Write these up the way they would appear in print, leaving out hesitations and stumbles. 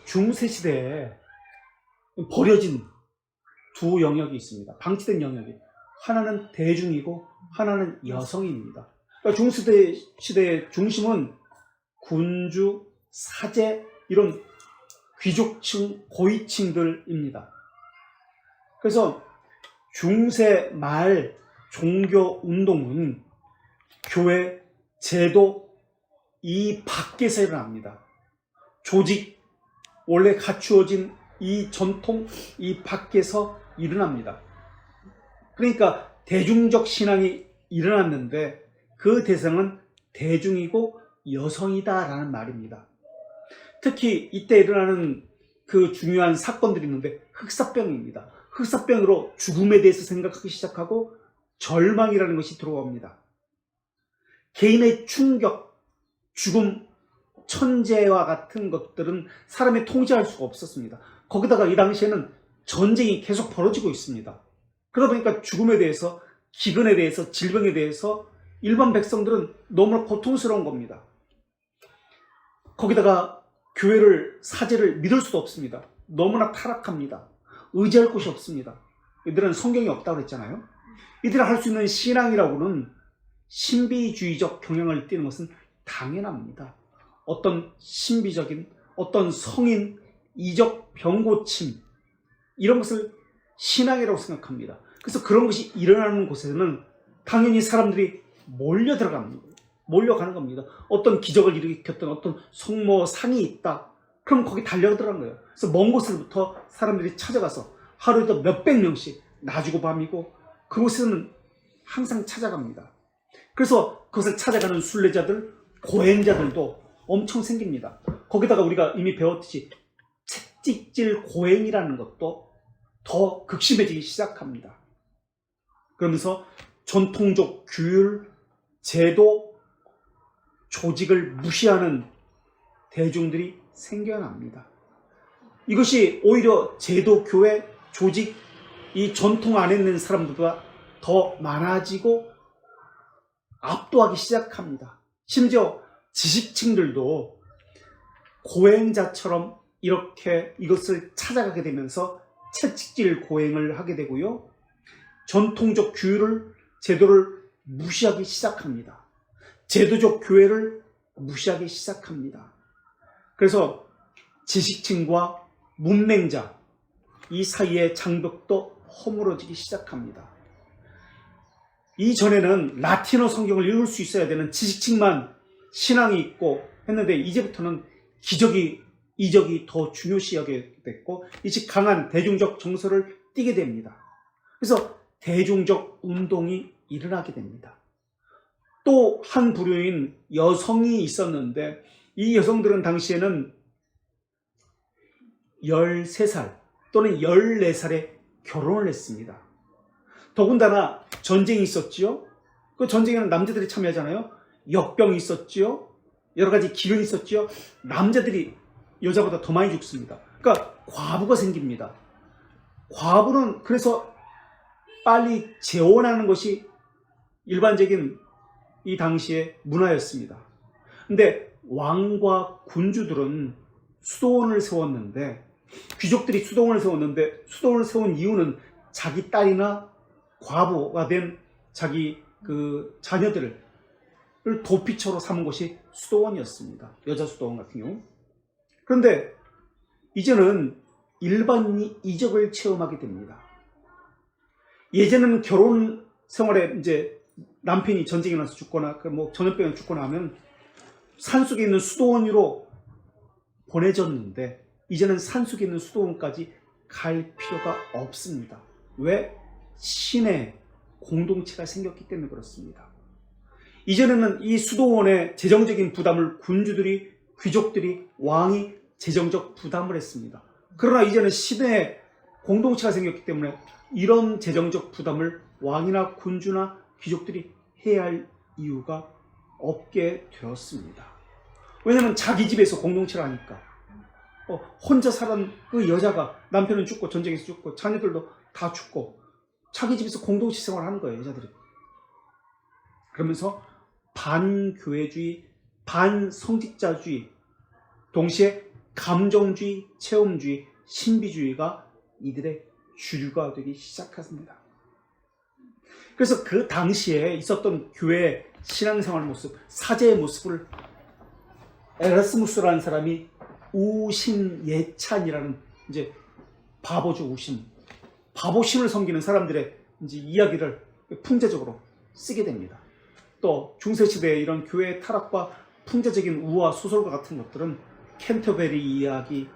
중세시대에 버려진 두 영역이 있습니다. 방치된 영역이. 하나는 대중이고 하나는 여성입니다. 그러니까 중세시대의 중심은 군주, 사제 이런 귀족층, 고위층들입니다. 그래서 중세 말 종교 운동은 교회, 제도 이 밖에서 일어납니다. 조직, 원래 갖추어진 이 전통 이 밖에서 일어납니다. 그러니까 대중적 신앙이 일어났는데 그 대상은 대중이고 여성이다라는 말입니다. 특히 이때 일어나는 그 중요한 사건들이 있는데 흑사병입니다. 흑사병으로 죽음에 대해서 생각하기 시작하고 절망이라는 것이 들어옵니다. 개인의 충격, 죽음, 천재와 같은 것들은 사람이 통제할 수가 없었습니다. 거기다가 이 당시에는 전쟁이 계속 벌어지고 있습니다. 그러다 보니까 죽음에 대해서, 기근에 대해서, 질병에 대해서 일반 백성들은 너무나 고통스러운 겁니다. 거기다가 교회를, 사제를 믿을 수도 없습니다. 너무나 타락합니다. 의지할 곳이 없습니다. 이들은 성경이 없다고 그랬잖아요. 이들이 할 수 있는 신앙이라고는 신비주의적 경향을 띠는 것은 당연합니다. 어떤 신비적인, 어떤 성인, 이적 병고침 이런 것을 신앙이라고 생각합니다. 그래서 그런 것이 일어나는 곳에는 당연히 사람들이 몰려가는 겁니다. 어떤 기적을 일으켰던 어떤 성모상이 있다. 그럼 거기 달려들어간 거예요. 그래서 먼 곳으로부터 사람들이 찾아가서 하루에도 몇백 명씩 낮이고 밤이고 그곳에는 항상 찾아갑니다. 그래서 그것을 찾아가는 순례자들, 고행자들도 엄청 생깁니다. 거기다가 우리가 이미 배웠듯이 채찍질 고행이라는 것도 더 극심해지기 시작합니다. 그러면서 전통적 규율, 제도, 조직을 무시하는 대중들이 생겨납니다. 이것이 오히려 제도, 교회, 조직, 이 전통 안에 있는 사람들보다 더 많아지고 압도하기 시작합니다. 심지어 지식층들도 고행자처럼 이렇게 이것을 찾아가게 되면서 채찍질 고행을 하게 되고요. 전통적 규율을, 제도를 무시하기 시작합니다. 제도적 교회를 무시하기 시작합니다. 그래서 지식층과 문맹자 이 사이의 장벽도 허물어지기 시작합니다. 이전에는 라틴어 성경을 읽을 수 있어야 되는 지식층만 신앙이 있고 했는데 이제부터는 기적이, 이적이 더 중요시하게 됐고 이제 강한 대중적 정서를 띠게 됩니다. 그래서 대중적 운동이 일어나게 됩니다. 또 한 부류인 여성이 있었는데 이 여성들은 당시에는 13살 또는 14살에 결혼을 했습니다. 더군다나 전쟁이 있었지요. 그 전쟁에는 남자들이 참여하잖아요. 역병이 있었지요. 여러 가지 기근이 있었지요. 남자들이 여자보다 더 많이 죽습니다. 그러니까 과부가 생깁니다. 과부는 그래서 빨리 재혼하는 것이 일반적인 이 당시의 문화였습니다. 근데 왕과 군주들은 수도원을 세웠는데 귀족들이 수도원을 세운 이유는 자기 딸이나 과부가 된 자기 그 자녀들을 도피처로 삼은 것이 수도원이었습니다. 여자 수도원 같은 경우. 그런데 이제는 일반인이 이적을 체험하게 됩니다. 예전에는 결혼 생활에 이제 남편이 전쟁에 나서 죽거나 전염병에 죽거나 하면 산속에 있는 수도원으로 보내졌는데 이제는 산속에 있는 수도원까지 갈 필요가 없습니다. 왜? 신의 공동체가 생겼기 때문에 그렇습니다. 이전에는 이 수도원의 재정적인 부담을 군주들이, 귀족들이, 왕이 재정적 부담을 했습니다. 그러나 이제는 신의 공동체가 생겼기 때문에 이런 재정적 부담을 왕이나 군주나 귀족들이 해야 할 이유가 없게 되었습니다. 왜냐하면 자기 집에서 공동체를 하니까. 혼자 살은 그 여자가 남편은 죽고 전쟁에서 죽고 자녀들도 다 죽고 자기 집에서 공동체 생활하는 거예요, 여자들이. 그러면서 반교회주의, 반성직자주의, 동시에 감정주의, 체험주의, 신비주의가 이들의 주류가 되기 시작했습니다. 그래서 그 당시에 있었던 교회 신앙생활 모습, 사제의 모습을 에라스무스라는 사람이 우신예찬이라는 이제 바보죠, 우신. 바보신을 섬기는 사람들의 이제 이야기를 풍자적으로 쓰게 됩니다. 또 중세시대의 이런 교회의 타락과 풍자적인 우화 소설과 같은 것들은 캔터베리 이야기,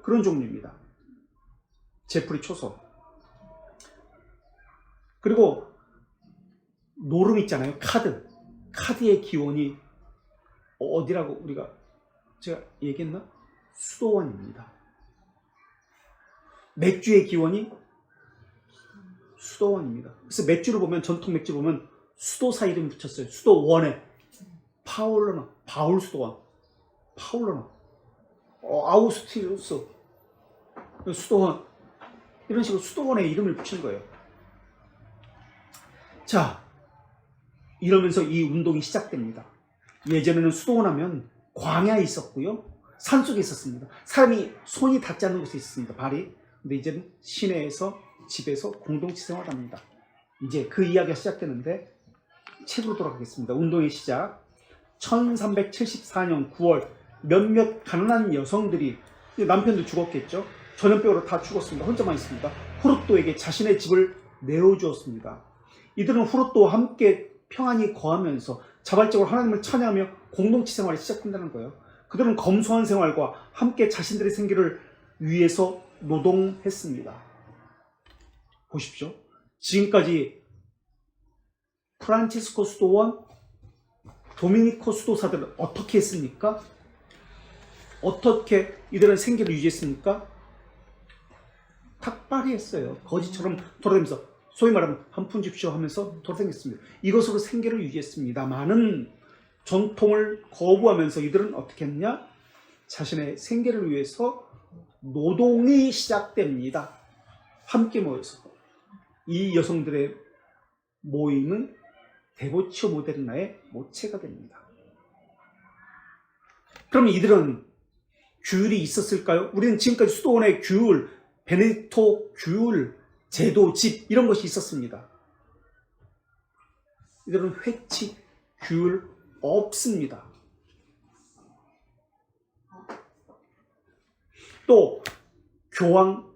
그런 종류입니다. 제프리 초소. 그리고 노름 있잖아요. 카드의 기원이 어디라고 우리가 제가 얘기했나? 수도원입니다. 맥주의 기원이 수도원입니다. 그래서 맥주를 보면, 전통 맥주를 보면 수도사 이름이 붙였어요. 수도원에 파울러나, 바울 수도원, 파울러나, 아우스티루스 수도원, 이런 식으로 수도원에 이름을 붙인 거예요. 자, 이러면서 이 운동이 시작됩니다. 예전에는 수도원 하면 광야에 있었고요, 산속에 있었습니다. 사람이 손이 닿지 않는 곳에 있었습니다, 발이. 근데 이제는 시내에서, 집에서 공동체 생활합니다. 이제 그 이야기가 시작되는데 책으로 돌아가겠습니다. 운동의 시작. 1374년 9월 몇몇 가난한 여성들이, 남편도 죽었겠죠, 전염병으로 다 죽었습니다. 혼자만 있습니다. 후르또에게 자신의 집을 내어주었습니다. 이들은 후르또와 함께 평안히 거하면서 자발적으로 하나님을 찬양하며 공동체 생활이 시작한다는 거예요. 그들은 검소한 생활과 함께 자신들의 생계를 위해서 노동했습니다. 보십시오. 지금까지 프란치스코 수도원, 도미니코 수도사들은 어떻게 했습니까? 어떻게 이들은 생계를 유지했습니까? 탁발이 했어요. 거지처럼 돌아다니면서, 소위 말하면 한 푼 줍쇼 하면서 돌아다녔습니다. 이것으로 생계를 유지했습니다만은 전통을 거부하면서 이들은 어떻게 했냐? 자신의 생계를 위해서 노동이 시작됩니다. 함께 모여서. 이 여성들의 모임은 데보치오 모데르나의 모체가 됩니다. 그럼 이들은 규율이 있었을까요? 우리는 지금까지 수도원의 규율, 베네딕토 규율, 제도, 집, 이런 것이 있었습니다. 이들은 회칙, 규율 없습니다. 또 교황,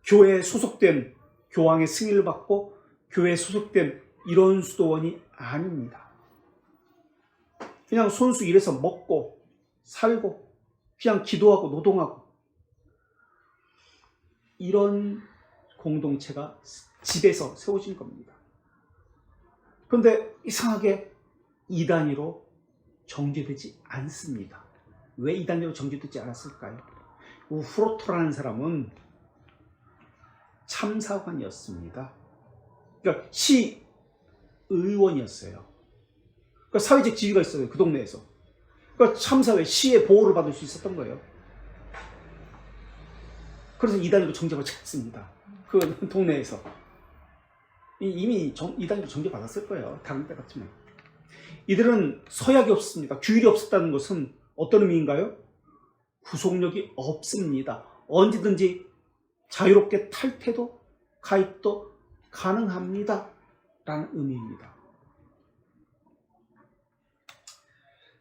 교회에 소속된, 교황의 승인을 받고 교회에 소속된 이런 수도원이 아닙니다. 그냥 손수 일해서 먹고 살고 그냥 기도하고 노동하고, 이런 공동체가 집에서 세워진 겁니다. 그런데 이상하게 이단위로 정제되지 않습니다. 왜 이단위로 정제되지 않았을까요? 후르토라는 사람은 참사관이었습니다. 그러니까 시의원이었어요. 그러니까 사회적 지위가 있어요, 그 동네에서. 그러니까 참사회, 시의 보호를 받을 수 있었던 거예요. 그래서 이단위로 정제받지 않습니다. 그 동네에서. 이미 이단위로 정제받았을 거예요. 다른 때 같으면. 이들은 서약이 없습니다. 규율이 없었다는 것은 어떤 의미인가요? 구속력이 없습니다. 언제든지 자유롭게 탈퇴도 가입도 가능합니다. 라는 의미입니다.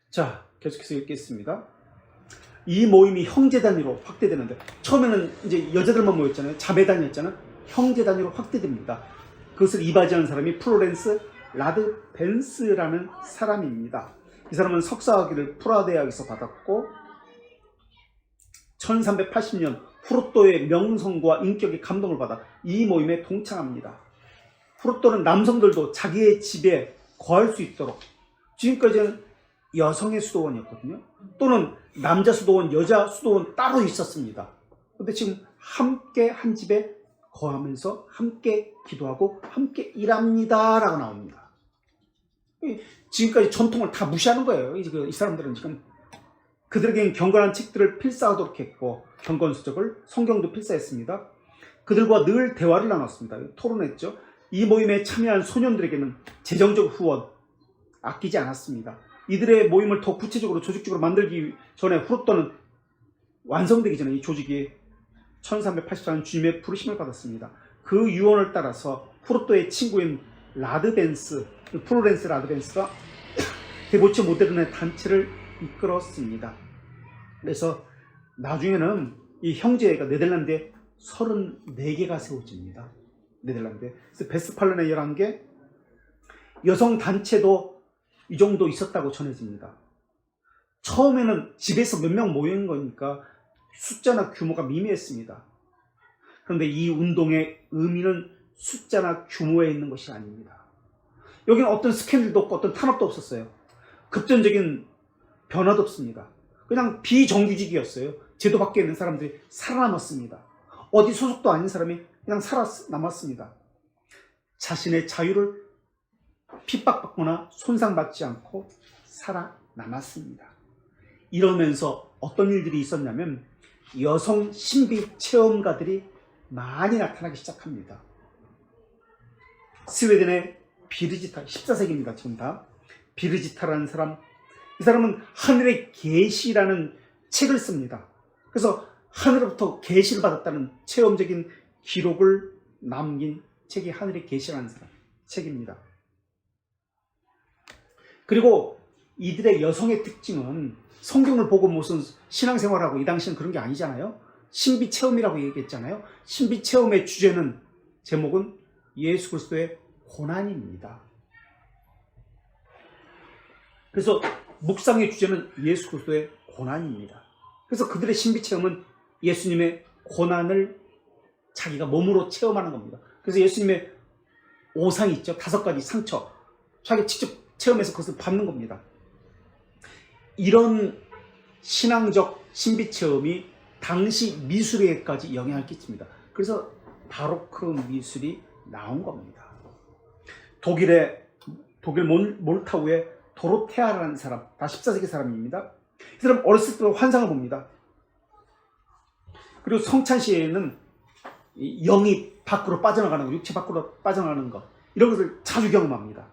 자, 계속해서 읽겠습니다. 이 모임이 형제 단위로 확대되는데, 처음에는 이제 여자들만 모였잖아요. 자매 단위였잖아요. 형제 단위로 확대됩니다. 그것을 이바지한 사람이 플로렌스 라드 벤스라는 사람입니다. 이 사람은 석사학위를 프라 대학에서 받았고 1380년 후르또의 명성과 인격에 감동을 받아 이 모임에 동참합니다. 후르또는 남성들도 자기의 집에 거할 수 있도록, 지금까지는 여성의 수도원이었거든요. 또는 남자 수도원, 여자 수도원 따로 있었습니다. 그런데 지금 함께 한 집에 거하면서 함께 기도하고 함께 일합니다 라고 나옵니다. 지금까지 전통을 다 무시하는 거예요. 이 사람들은 지금 그들에게는 경건한 책들을 필사하도록 했고, 경건수적을, 성경도 필사했습니다. 그들과 늘 대화를 나눴습니다. 토론했죠. 이 모임에 참여한 소년들에게는 재정적 후원 아끼지 않았습니다. 이들의 모임을 더 구체적으로 조직적으로 만들기 전에 후르또는 완성되기 전에 이 조직이 1384년 주님의 부르심을 받았습니다. 그 유언을 따라서 프루토의 친구인 라드벤스, 플로렌스 라드벤스가 데보체 모데르나의 단체를 이끌었습니다. 그래서 나중에는 이 형제가 네덜란드에 34개가 세워집니다. 네덜란드에. 그래서 베스팔렌에 11개, 여성 단체도 이 정도 있었다고 전해집니다. 처음에는 집에서 몇 명 모인 거니까 숫자나 규모가 미미했습니다. 그런데 이 운동의 의미는 숫자나 규모에 있는 것이 아닙니다. 여기는 어떤 스캔들도 없고 어떤 탄압도 없었어요. 급전적인 변화도 없습니다. 그냥 비정규직이었어요. 제도 밖에 있는 사람들이 살아남았습니다. 어디 소속도 아닌 사람이 그냥 살아남았습니다. 자신의 자유를 핍박받거나 손상받지 않고 살아남았습니다. 이러면서 어떤 일들이 있었냐면 여성 신비 체험가들이 많이 나타나기 시작합니다. 스웨덴의 비르지타, 14세기입니다. 지금 다. 비르지타라는 사람, 이 사람은 하늘의 계시라는 책을 씁니다. 그래서 하늘로부터 계시를 받았다는 체험적인 기록을 남긴 책이 하늘의 계시라는 사람 책입니다. 그리고 이들의 여성의 특징은 성경을 보고 무슨 신앙생활하고 이 당시는 그런 게 아니잖아요. 신비 체험이라고 얘기했잖아요. 신비 체험의 주제는, 제목은 예수 그리스도의 고난입니다. 그래서 묵상의 주제는 예수 그리스도의 고난입니다. 그래서 그들의 신비 체험은 예수님의 고난을 자기가 몸으로 체험하는 겁니다. 그래서 예수님의 오상이 있죠. 5가지 상처. 자기가 직접 체험해서 그것을 받는 겁니다. 이런 신앙적 신비 체험이 당시 미술에까지 영향을 끼칩니다. 그래서 바로크 미술이 나온 겁니다. 독일 몰타우의 도로테아라는 사람, 다 14세기 사람입니다. 이 사람 어렸을 때 환상을 봅니다. 그리고 성찬시에는 영이 밖으로 빠져나가는 거, 육체 밖으로 빠져나가는 거, 이런 것을 자주 경험합니다.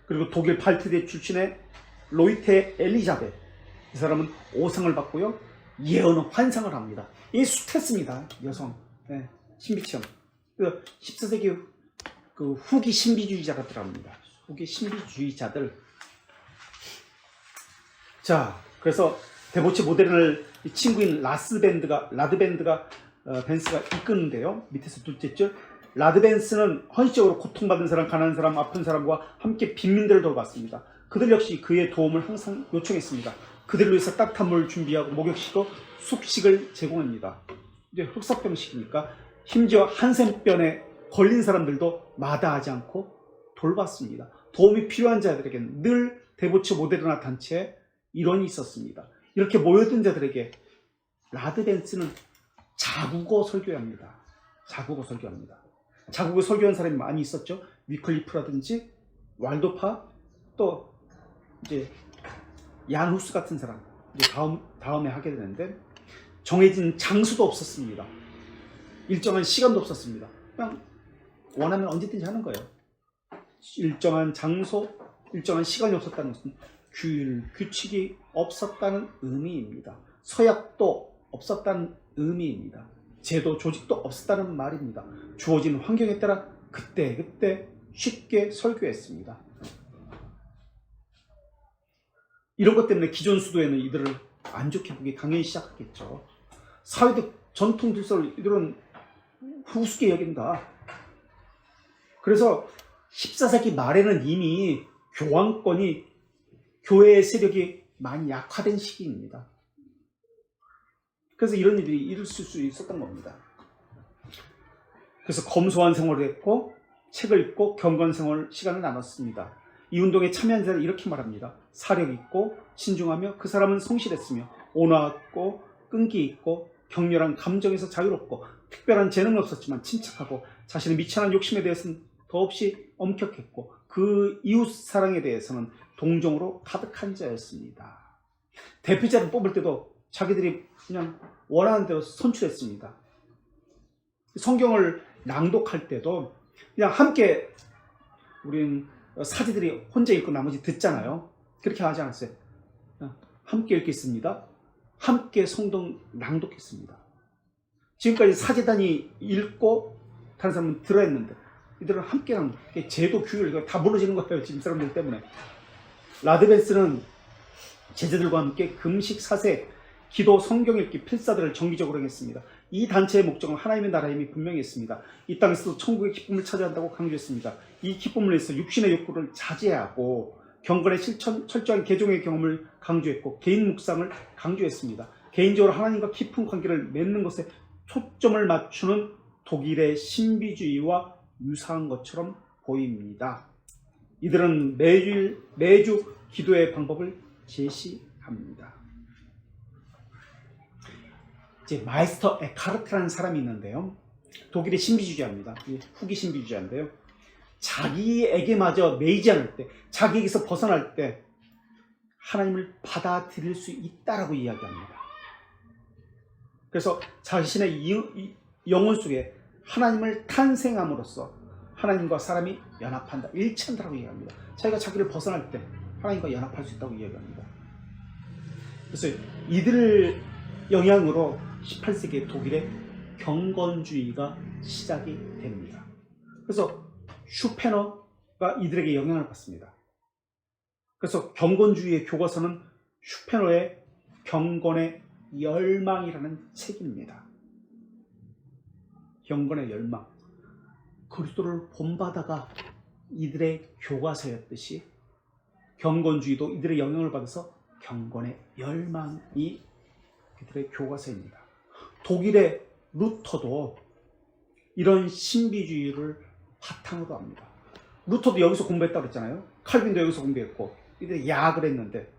그리고 독일 발트대 출신의 로이테 엘리자베, 이 사람은 오상을 받고요, 예언은 환상을 합니다. 이 수태스입니다. 여성, 네, 신비체험. 14세기 그 후기 신비주의자가 들어갑니다. 후기 신비주의자들. 자, 그래서 데보체 모데르나를 친구인 라드벤스가 이끄는데요. 밑에서 둘째 줄. 라드벤스는 헌신적으로 고통받은 사람, 가난한 사람, 아픈 사람과 함께 빈민들을 돌봤습니다. 그들 역시 그의 도움을 항상 요청했습니다. 그들을 위해서 따뜻한 물을 준비하고 목욕시키고 숙식을 제공합니다. 이제 흑사병식이니까 심지어 한센병에 걸린 사람들도 마다하지 않고 돌봤습니다. 도움이 필요한 자들에게는 늘 데보체 모데르나 단체에 일원이 있었습니다. 이렇게 모여든 자들에게 라드벤스는 자국어 설교합니다. 자국어 설교합니다. 자국어 설교한 사람이 많이 있었죠. 위클리프라든지 왈도파, 또 이제 얀 후스 같은 사람, 이제 다음에 하게 되는데, 정해진 장소도 없었습니다. 일정한 시간도 없었습니다. 그냥 원하면 언제든지 하는 거예요. 일정한 장소, 일정한 시간이 없었다는 것은 규율, 규칙이 없었다는 의미입니다. 서약도 없었다는 의미입니다. 제도, 조직도 없었다는 말입니다. 주어진 환경에 따라 그때 쉽게 설교했습니다. 이런 것 때문에 기존 수도에는 이들을 안 좋게 보기 당연히 시작했겠죠. 사회적 전통 질서를 이들은 우습게 여긴다. 그래서 14세기 말에는 이미 교황권이, 교회의 세력이 많이 약화된 시기입니다. 그래서 이런 일이 있을 수 있었던 겁니다. 그래서 검소한 생활을 했고, 책을 읽고 경건 생활 시간을 나눴습니다. 이 운동에 참여한 자는 이렇게 말합니다. 사력 있고 신중하며 그 사람은 성실했으며 온화하고 끈기 있고 격렬한 감정에서 자유롭고 특별한 재능은 없었지만 침착하고 자신의 미천한 욕심에 대해서는 더없이 엄격했고 그 이웃 사랑에 대해서는 동정으로 가득한 자였습니다. 대표자를 뽑을 때도 자기들이 그냥 원하는 대로 선출했습니다. 성경을 낭독할 때도 그냥 함께, 우린 사제들이 혼자 읽고 나머지 듣잖아요. 그렇게 하지 않았어요. 함께 읽겠습니다. 함께 성경 낭독했습니다. 지금까지 사제단이 읽고 다른 사람은 들어했는데 이들은 함께 낭독. 제도 규율 이거 다 무너지는 거예요. 지금 사람들 때문에. 라드벤스는 제자들과 함께 금식, 사색, 기도, 성경 읽기, 필사들을 정기적으로 행했습니다. 이 단체의 목적은 하나님의 나라의 힘이 분명히 있습니다. 이 땅에서도 천국의 기쁨을 찾아야 한다고 강조했습니다. 이 기쁨을 위해서 육신의 욕구를 자제하고 경건의 철저한 개종의 경험을 강조했고 개인 묵상을 강조했습니다. 개인적으로 하나님과 깊은 관계를 맺는 것에 초점을 맞추는 독일의 신비주의와 유사한 것처럼 보입니다. 이들은 매주 기도의 방법을 제시합니다. 이제 마이스터 에카르트라는 사람이 있는데요. 독일의 신비주의자입니다. 후기 신비주의자인데요. 자기에게마저 매이지 않을 때, 자기에게서 벗어날 때 하나님을 받아들일 수 있다라고 이야기합니다. 그래서 자신의 영혼 속에 하나님을 탄생함으로써 하나님과 사람이 연합한다, 일치한다라고 이야기합니다. 자기가 자기를 벗어날 때 하나님과 연합할 수 있다고 이야기합니다. 그래서 이들 영향으로 18세기 독일의 경건주의가 시작이 됩니다. 그래서 슈페너가 이들에게 영향을 받습니다. 그래서 경건주의의 교과서는 슈페너의 경건의 열망이라는 책입니다. 경건의 열망. 그리스도를 본받아가 이들의 교과서였듯이 경건주의도 이들의 영향을 받아서 경건의 열망이 그들의 교과서입니다. 독일의 루터도 이런 신비주의를 바탕으로 합니다. 루터도 여기서 공부했다고 그랬잖아요. 칼빈도 여기서 공부했고 이들이 야학을 했는데,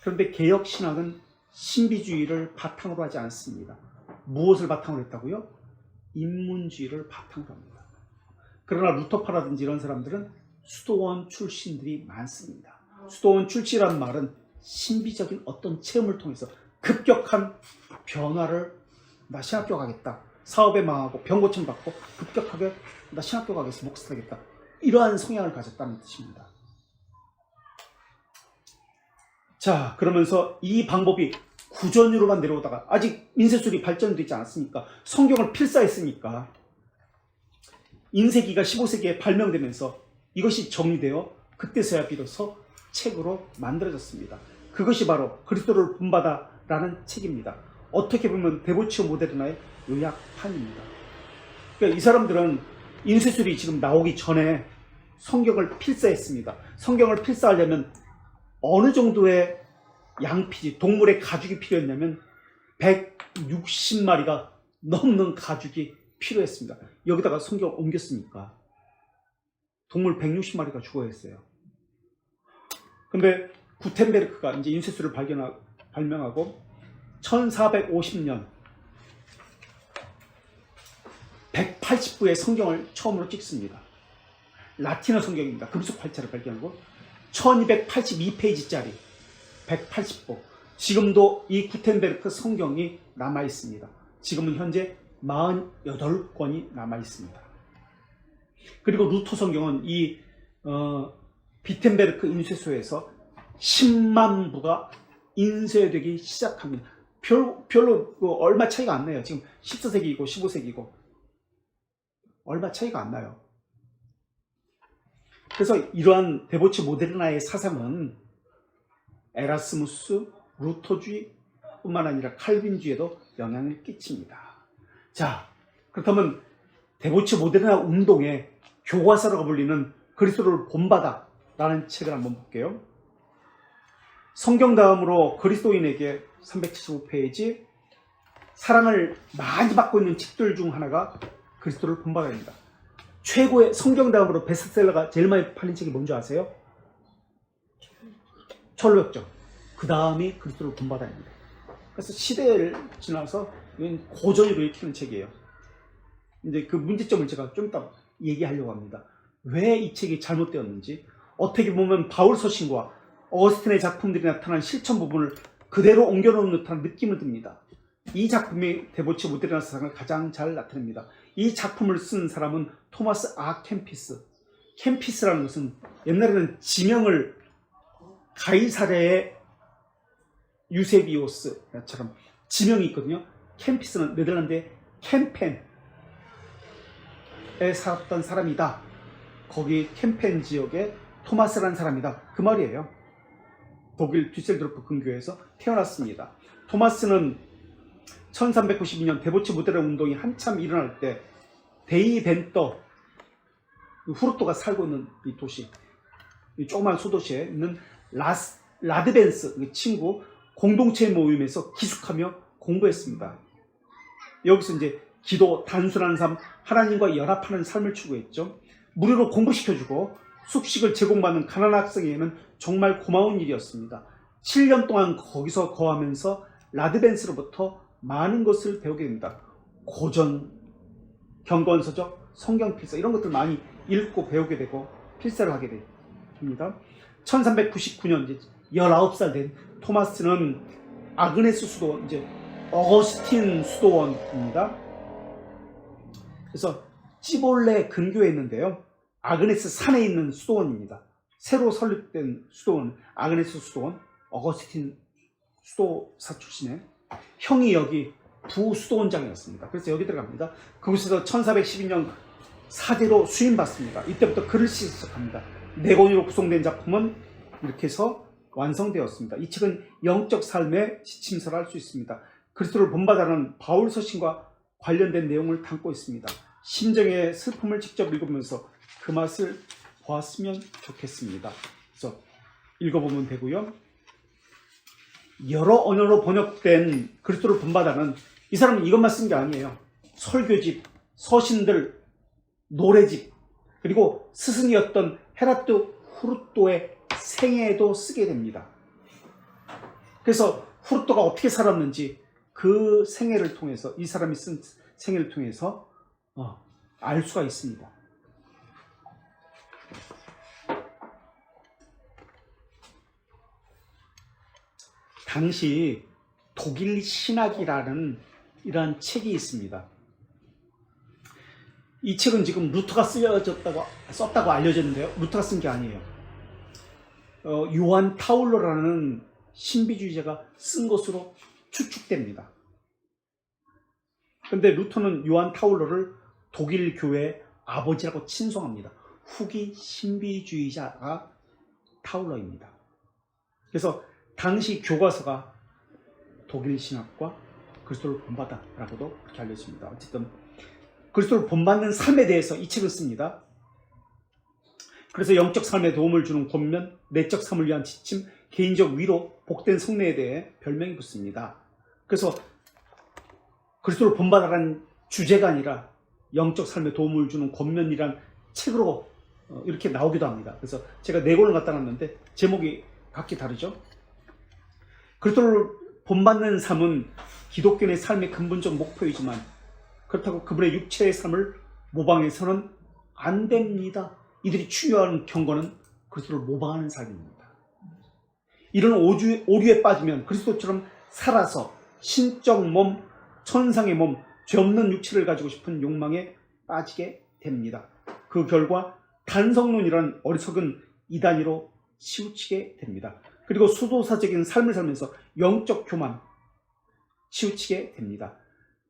그런데 개혁신학은 신비주의를 바탕으로 하지 않습니다. 무엇을 바탕으로 했다고요? 인문주의를 바탕으로 합니다. 그러나 루터파라든지 이런 사람들은 수도원 출신들이 많습니다. 수도원 출신이란 말은 신비적인 어떤 체험을 통해서 급격한 변화를, 나 신학교 가겠다, 사업에 망하고 병 고침 받고 급격하게 나 신학교 가겠어, 목사 되겠다, 이러한 성향을 가졌다는 뜻입니다. 자, 그러면서 이 방법이 구전으로만 내려오다가 아직 인쇄술이 발전되지 않았으니까, 성경을 필사했으니까 인쇄기가 15세기에 발명되면서 이것이 정리되어 그때서야 비로소 책으로 만들어졌습니다. 그것이 바로 그리스도를 본받아라는 책입니다. 어떻게 보면 데보치오 모데르나의 요약판입니다. 그러니까 이 사람들은 인쇄술이 지금 나오기 전에 성경을 필사했습니다. 성경을 필사하려면 어느 정도의 양피지, 동물의 가죽이 필요했냐면 160마리가 넘는 가죽이 필요했습니다. 여기다가 성경을 옮겼으니까 동물 160마리가 죽어야 했어요. 근데 구텐베르크가 이제 인쇄술을 발명하고 1450년 180부의 성경을 처음으로 찍습니다. 라틴어 성경입니다. 금속 활자를 발견하고 1282페이지짜리 180부. 지금도 이 구텐베르크 성경이 남아있습니다. 지금은 현재 48권이 남아있습니다. 그리고 루터 성경은 이 비텐베르크 인쇄소에서 10만 부가 인쇄되기 시작합니다. 별로 얼마 차이가 안 나요. 지금 14세기이고 15세기이고 얼마 차이가 안 나요. 그래서 이러한 데보치 모데르나의 사상은 에라스무스, 루터주의 뿐만 아니라 칼빈주의에도 영향을 끼칩니다. 자, 그렇다면 데보치 모데르나 운동의 교과서라고 불리는 그리스도를 본받아라는 책을 한번 볼게요. 성경 다음으로 그리스도인에게 375페이지, 사랑을 많이 받고 있는 책들 중 하나가 그리스도를 본받아입니다. 최고의 성경 다음으로 베스트셀러가 제일 많이 팔린 책이 뭔지 아세요? 철로역정. 그 다음이 그리스도를 본받아입니다. 그래서 시대를 지나서 이건 고전으로 읽히는 책이에요. 이제 그 문제점을 제가 좀 이따 얘기하려고 합니다. 왜 이 책이 잘못되었는지, 어떻게 보면 바울 서신과 어거스틴의 작품들이 나타난 실천 부분을 그대로 옮겨놓은 듯한 느낌을 듭니다. 이 작품이 데보치 모데르나 사상을 가장 잘 나타냅니다. 이 작품을 쓴 사람은 토마스 아 캠피스. 캠피스라는 것은 옛날에는 지명을 가이사랴의 유세비오스처럼 지명이 있거든요. 캠피스는 네덜란드의 캠펜에 살았던 사람이다. 거기 캠펜 지역에 토마스라는 사람이다. 그 말이에요. 독일 düsseldorf 근교에서 태어났습니다. 토마스는 1392년 데보치 무대라 운동이 한참 일어날 때 데이벤터 후르토가 살고 있는 이 도시, 이 조그만 소도시에 있는 라드벤스 친구 공동체 모임에서 기숙하며 공부했습니다. 여기서 이제 기도, 단순한 삶, 하나님과 연합하는 삶을 추구했죠. 무료로 공부시켜주고 숙식을 제공받는 가난한 학생에게는 정말 고마운 일이었습니다. 7년 동안 거기서 거하면서 라드벤스로부터 많은 것을 배우게 됩니다. 고전, 경건서적, 성경필서 이런 것들 많이 읽고 배우게 되고 필사를 하게 됩니다. 1399년 이제 19살 된 토마스는 아그네스 수도원, 이제 어거스틴 수도원입니다. 그래서 찌볼레 근교에 있는데요. 아그네스 산에 있는 수도원입니다. 새로 설립된 수도원, 아그네스 수도원, 어거스틴 수도사 출신의 형이 여기 부수도원장이었습니다. 그래서 여기 들어갑니다. 그곳에서 1412년 사제로 수임받습니다. 이때부터 글을 쓰기 시작합니다. 4권으로 구성된 작품은 이렇게 해서 완성되었습니다. 이 책은 영적 삶의 지침서라 할 수 있습니다. 그리스도를 본받아라는 바울 서신과 관련된 내용을 담고 있습니다. 심정의 슬픔을 직접 읽으면서 그 맛을 보았으면 좋겠습니다. 그래서 읽어보면 되고요. 여러 언어로 번역된 그리스도를 본받아는 이 사람은 이것만 쓴 게 아니에요. 설교집, 서신들, 노래집, 그리고 스승이었던 헤라트 후르토의 생애도 쓰게 됩니다. 그래서 후르토가 어떻게 살았는지 그 생애를 통해서, 이 사람이 쓴 생애를 통해서 알 수가 있습니다. 당시 독일 신학이라는 이러한 책이 있습니다. 이 책은 지금 루터가 썼다고 알려졌는데요. 루터가 쓴 게 아니에요. 요한 타울러라는 신비주의자가 쓴 것으로 추측됩니다. 그런데 루터는 요한 타울러를 독일 교회의 아버지라고 칭송합니다. 후기 신비주의자가 타울러입니다. 그래서 당시 교과서가 독일 신학과 그리스도를 본받아라고도 그렇게 알려집니다. 어쨌든 그리스도를 본받는 삶에 대해서 이 책을 씁니다. 그래서 영적 삶에 도움을 주는 권면, 내적 삶을 위한 지침, 개인적 위로, 복된 성례에 대해 별명이 붙습니다. 그래서 그리스도를 본받아라는 주제가 아니라 영적 삶에 도움을 주는 권면이란 책으로 이렇게 나오기도 합니다. 그래서 제가 4권을 갖다 놨는데 제목이 각기 다르죠. 그리스도를 본받는 삶은 기독교인의 삶의 근본적 목표이지만 그렇다고 그분의 육체의 삶을 모방해서는 안 됩니다. 이들이 추구하는 경고는 그리스도를 모방하는 삶입니다. 이런 오류에 빠지면 그리스도처럼 살아서 신적 몸, 천상의 몸, 죄 없는 육체를 가지고 싶은 욕망에 빠지게 됩니다. 그 결과 단성론이라는 어리석은 이단위로 치우치게 됩니다. 그리고 수도사적인 삶을 살면서 영적 교만, 치우치게 됩니다.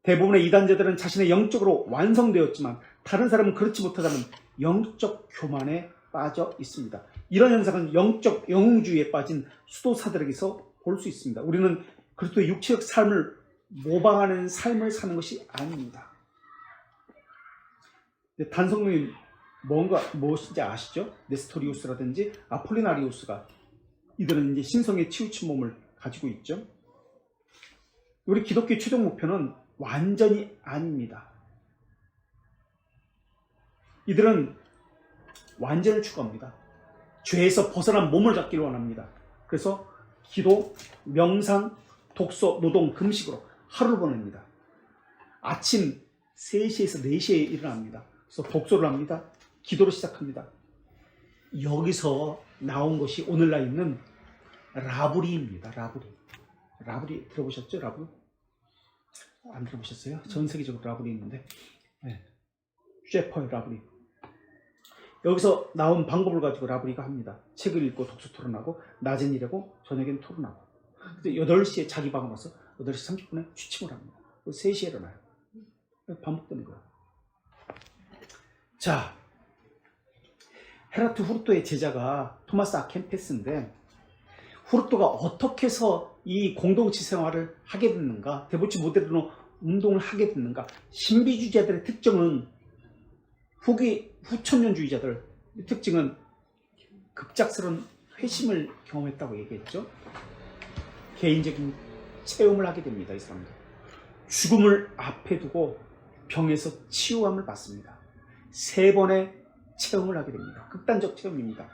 대부분의 이단자들은 자신의 영적으로 완성되었지만 다른 사람은 그렇지 못하다는 영적 교만에 빠져 있습니다. 이런 현상은 영적 영웅주의에 빠진 수도사들에게서 볼 수 있습니다. 우리는 그리스도의 육체적 삶을 모방하는 삶을 사는 것이 아닙니다. 단성론이 무엇인지 아시죠? 네스토리우스라든지 아폴리나리우스가 이들은 이제 신성의 치우친 몸을 가지고 있죠. 우리 기독교의 최종 목표는 완전히 아닙니다. 이들은 완전을 추구합니다. 죄에서 벗어난 몸을 갖기를 원합니다. 그래서 기도, 명상, 독서, 노동, 금식으로 하루를 보냅니다. 아침 3시에서 4시에 일어납니다. 그래서 독서를 합니다. 기도를 시작합니다. 여기서 나온 것이 오늘날 있는 라브리입니다. 라브리 들어보셨죠? 라브리? 안 들어보셨어요? 전 세계적으로 라브리 있는데 셰퍼의 라브리. 여기서 나온 방법을 가지고 라브리가 합니다. 책을 읽고 독서 토론하고 낮엔 일하고 저녁엔 토론하고 그래서 8시에 자기 방으로 와서 8시 30분에 취침을 합니다. 그리고 3시에 일어나요. 반복되는 거예요. 자, 헤라트 후르토의 제자가 토마스 아 캠페스인데, 후르토가 어떻게 해서 이 공동체 생활을 하게 됐는가, 데보치 모데르노 운동을 하게 됐는가. 신비주의자들의 특징은, 후천년주의자들의 특징은 급작스러운 회심을 경험했다고 얘기했죠. 개인적인 체험을 하게 됩니다. 이 사람들 죽음을 앞에 두고 병에서 치유함을 받습니다. 3번의 체험을 하게 됩니다. 극단적 체험입니다.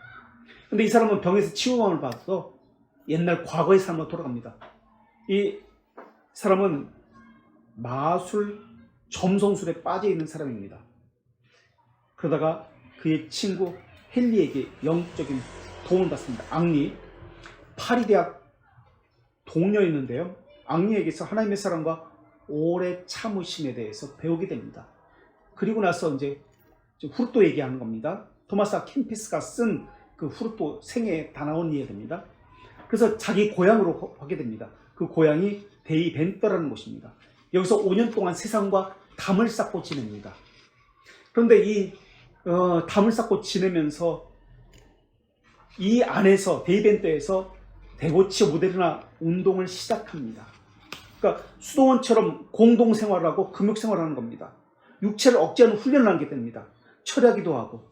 근데 이 사람은 병에서 치유함을 받아서 옛날 과거의 삶으로 돌아갑니다. 이 사람은 마술, 점성술에 빠져 있는 사람입니다. 그러다가 그의 친구 헨리에게 영적인 도움을 받습니다. 앙리, 파리 대학 동료였는데요. 앙리에게서 하나님의 사랑과 오래 참으심에 대해서 배우게 됩니다. 그리고 나서 이제 후르토 얘기하는 겁니다. 토마스 아 캠피스가 쓴 그 후르토 생애에 다 나온 이야기입니다. 그래서 자기 고향으로 가게 됩니다. 그 고향이 데이벤떠라는 곳입니다. 여기서 5년 동안 세상과 담을 쌓고 지냅니다. 그런데 이 담을 쌓고 지내면서 이 안에서 데이벤떠에서 데보치오 모데르나 운동을 시작합니다. 그러니까 수도원처럼 공동생활하고 금욕생활하는 겁니다. 육체를 억제하는 훈련을 하게 됩니다. 철야기도 하고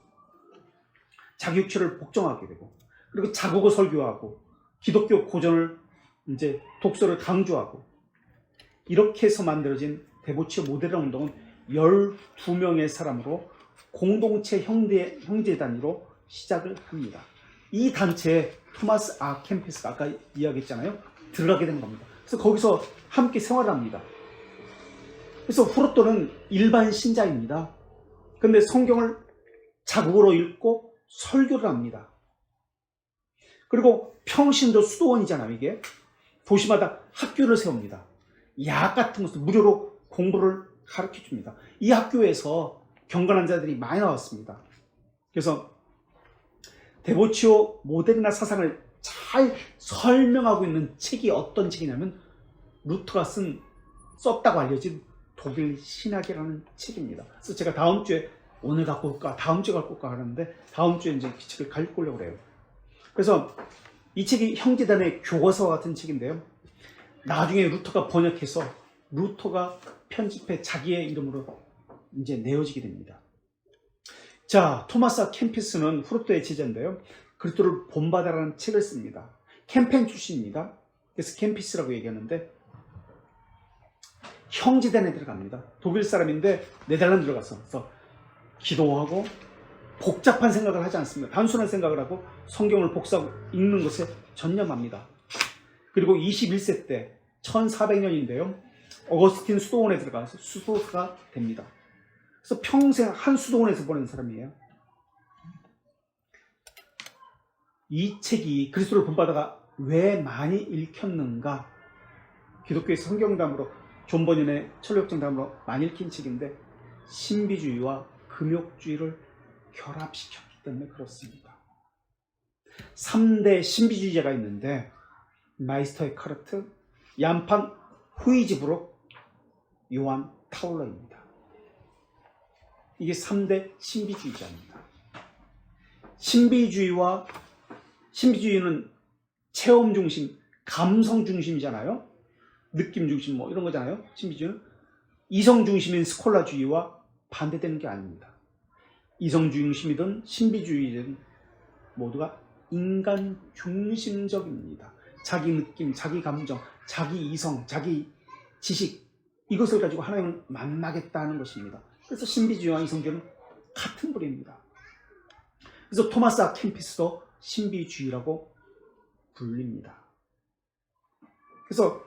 자기 육체를 복종하게 되고, 그리고 자국어 설교하고 기독교 고전을 이제 독서를 강조하고, 이렇게 해서 만들어진 데보치오 모데르나 운동은 12명의 사람으로 공동체 형제 단위로 시작을 합니다. 이 단체에 토마스 아 캠페스가 아까 이야기했잖아요. 들어가게 된 겁니다. 그래서 거기서 함께 생활을 합니다. 그래서 후르토는 일반 신자입니다. 그런데 성경을 자국어로 읽고 설교를 합니다. 그리고 평신도 수도원이잖아요. 이게 도시마다 학교를 세웁니다. 약 같은 것을 무료로 공부를 가르쳐줍니다. 이 학교에서 경건한 자들이 많이 나왔습니다. 그래서 데보치오 모데르나 사상을 잘 설명하고 있는 책이 어떤 책이냐면 루터가 썼다고 알려진 독일 신학이라는 책입니다. 그래서 제가 다음 주에 오늘 갖고 올까 다음 주에 갖고 올까 하는데 다음 주에 이제 그 책을 갖고 오려고 그래요. 그래서 이 책이 형제단의 교과서와 같은 책인데요. 나중에 루터가 번역해서 루터가 편집해 자기의 이름으로 이제 내어지게 됩니다. 자, 토마스 아 캠피스는 후르토의 제자인데요. 그리스도를 본받아라는 책을 씁니다. 캠펜 출신입니다. 그래서 캠피스라고 얘기하는데 형제단에 들어갑니다. 독일 사람인데 네덜란드로 가서 그래서 기도하고 복잡한 생각을 하지 않습니다. 단순한 생각을 하고 성경을 복사하고 읽는 것에 전념합니다. 그리고 21세 때 1400년인데요. 어거스틴 수도원에 들어가서 수도사가 됩니다. 그래서 평생 한 수도원에서 보낸 사람이에요. 이 책이 그리스도를 본받아가 왜 많이 읽혔는가? 기독교의 성경담으로 존 버년의 철학정담으로 많이 읽힌 책인데 신비주의와 금욕주의를 결합시켰기 때문에 그렇습니다. 3대 신비주의자가 있는데 마이스터 에카르트, 얀판 후이즈브룩, 요한 타울러입니다. 이게 3대 신비주의자입니다. 신비주의는 체험 중심, 감성 중심이잖아요. 느낌 중심 뭐 이런 거잖아요. 신비주의는 이성 중심인 스콜라주의와 반대되는 게 아닙니다. 이성 중심이든 신비주의든 모두가 인간 중심적입니다. 자기 느낌, 자기 감정, 자기 이성, 자기 지식, 이것을 가지고 하나님을 만나겠다는 것입니다. 그래서 신비주의와 이성주의는 같은 부류입니다. 그래서 토마스 아 캠피스도 신비주의라고 불립니다. 그래서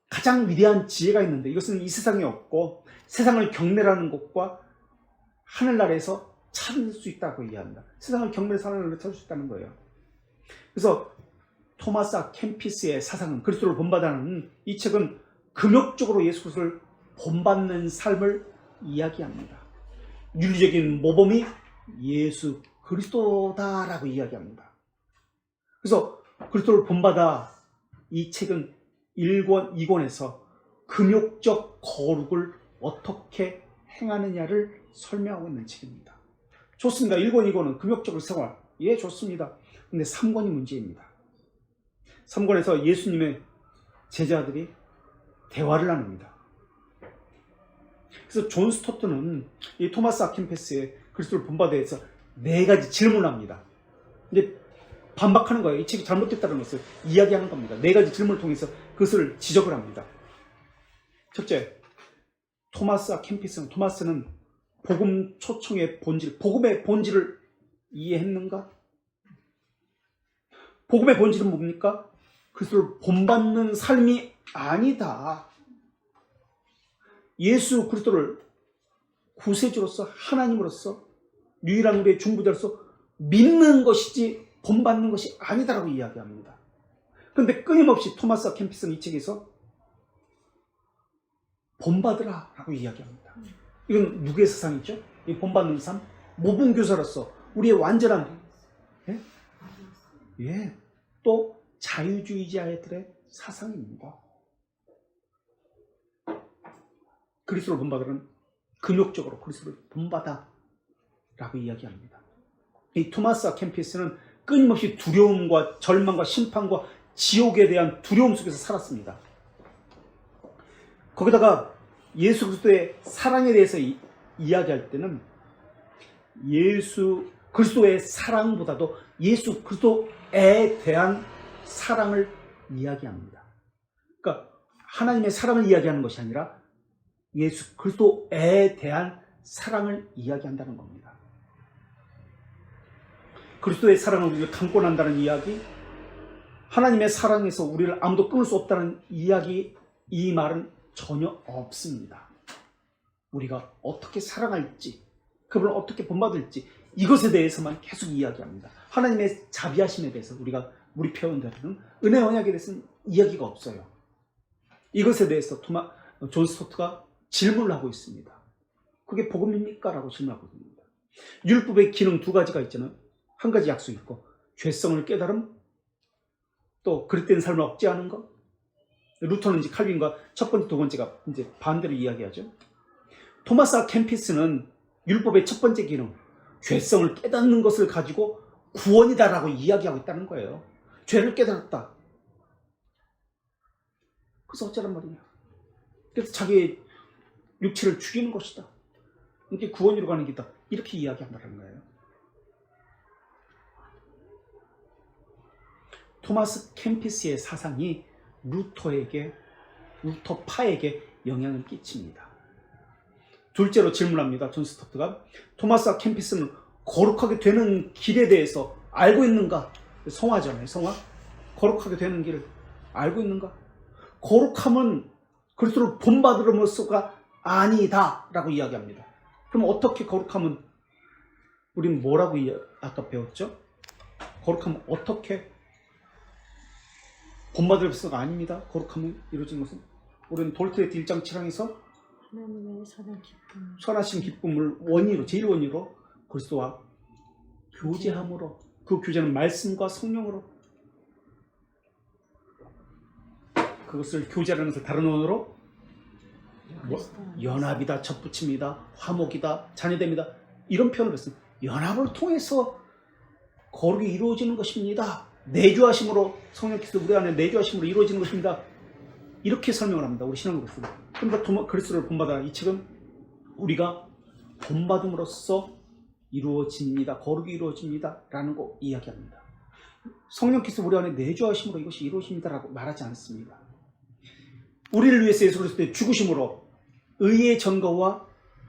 가장 위대한 지혜가 있는데 이것은 이 세상에 없고 세상을 경멸하는 것과 하늘나라에서 찾을 수 있다고 얘기합니다. 세상을 경멸해서 하늘나라를 찾을 수 있다는 거예요. 그래서 토마스 아 캠피스의 사상은 그리스도를 본받아는 이 책은 금욕적으로 예수 그리스도를 본받는 삶을 이야기합니다. 윤리적인 모범이 예수 그리스도다라고 이야기합니다. 그래서 그리스도를 본받아 이 책은 1권, 2권에서 금욕적 거룩을 어떻게 행하느냐를 설명하고 있는 책입니다. 좋습니다. 1권, 2권은 금욕적 생활. 예, 좋습니다. 근데 3권이 문제입니다. 3권에서 예수님의 제자들이 대화를 나눕니다. 그래서 존 스토트는 이 토마스 아킨페스의 그리스도를 본받아에서 4가지 질문을 합니다. 근데 반박하는 거예요. 이 책이 잘못됐다는 것을 이야기하는 겁니다. 4가지 질문을 통해서 그것을 지적을 합니다. 첫째, 토마스는 복음 초청의 본질, 복음의 본질을 이해했는가? 복음의 본질은 뭡니까? 그리스도를 본받는 삶이 아니다. 예수 그리스도를 구세주로서 하나님으로서 유일한 우리의 중보자로서 믿는 것이지 본받는 것이 아니다라고 이야기합니다. 그런데 끊임없이 토마스 아 캠피스는 이 책에서 본받으라 라고 이야기합니다. 이건 누구의 사상이죠? 이 본받는 삶? 모분교사로서 우리의 완전한 또 자유주의자들의 사상입니다. 그리스도를 본받으는 금욕적으로 그리스도를 본받아 라고 이야기합니다. 이 토마스 아 캠피스는 끊임없이 두려움과 절망과 심판과 지옥에 대한 두려움 속에서 살았습니다. 거기다가 예수 그리스도의 사랑에 대해서 이야기할 때는 예수 그리스도의 사랑보다도 예수 그리스도에 대한 사랑을 이야기합니다. 그러니까 하나님의 사랑을 이야기하는 것이 아니라 예수 그리스도에 대한 사랑을 이야기한다는 겁니다. 그리스도의 사랑을 우리가 담고 난다는 이야기, 하나님의 사랑에서 우리를 아무도 끊을 수 없다는 이야기, 이 말은 전혀 없습니다. 우리가 어떻게 사랑할지, 그분을 어떻게 본받을지 이것에 대해서만 계속 이야기합니다. 하나님의 자비하심에 대해서 우리 표현되는 은혜 언약에 대해서는 이야기가 없어요. 이것에 대해서 존 스토트가 질문을 하고 있습니다. 그게 복음입니까? 라고 질문하고 있습니다. 율법의 기능 2가지가 있잖아요. 한 가지 약속이 있고 죄성을 깨달음, 또 그릇된 삶을 억제하는 것. 루터는 이제 칼빈과 첫 번째, 두 번째가 이제 반대로 이야기하죠. 토마스 아 캠피스는 율법의 첫 번째 기능, 죄성을 깨닫는 것을 가지고 구원이다라고 이야기하고 있다는 거예요. 죄를 깨달았다. 그래서 어쩌란 말이냐. 그래서 자기의 육체를 죽이는 것이다. 이게 구원으로 가는 길이다. 이렇게 이야기한다는 거예요. 토마스 캠피스의 사상이 루터파에게 영향을 끼칩니다. 둘째로 질문합니다. 존 스토트가 토마스 아 캠피스는 거룩하게 되는 길에 대해서 알고 있는가? 성화잖아요. 성화. 거룩하게 되는 길을 알고 있는가? 거룩함은 그리스도를 본받으므로써가 아니다 라고 이야기합니다. 그럼 어떻게 거룩함은, 우리는 뭐라고 아까 배웠죠? 거룩함은 어떻게 본받으면서가 아닙니다. 거룩함이 이루어진 것은 우리는 돌트레트 1장 7항에서 하나님의 선하신 기쁨을 원의로, 제일 원의로 그리스도와 교제함으로, 그 교제는 말씀과 성령으로, 그것을 교제라는 것을 다른 언어로 연합이다, 접붙임이다, 화목이다, 자녀됨이다, 이런 표현을 했습니다. 연합을 통해서 거룩이 이루어지는 것입니다. 내주하심으로, 성령께서 우리 안에 내주하심으로 이루어지는 것입니다. 이렇게 설명을 합니다. 우리 신앙으로서. 그러니까 그리스도를 본받아, 이 책은 우리가 본받음으로써 이루어집니다. 거룩이 이루어집니다. 라는 거 이야기합니다. 성령께서 우리 안에 내주하심으로 이것이 이루어집니다. 라고 말하지 않습니다. 우리를 위해서 예수 그리스도의 죽으심으로 의의 전가와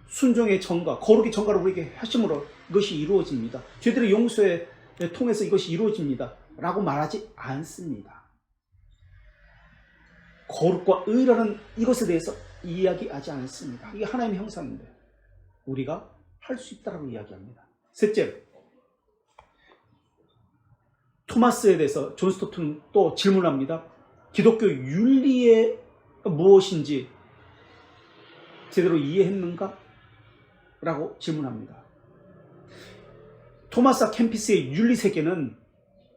순종의 전가, 거룩의 전가를 우리에게 하심으로 이것이 이루어집니다. 죄들의 용서에 통해서 이것이 이루어집니다. 라고 말하지 않습니다. 거룩과 의라는 이것에 대해서 이야기하지 않습니다. 이게 하나님의 형상인데 우리가 할 수 있다라고 이야기합니다. 셋째, 토마스에 대해서 존 스토트는 또 질문합니다. 기독교 윤리의 무엇인지 제대로 이해했는가? 라고 질문합니다. 토마스 아 캠피스의 윤리 세계는,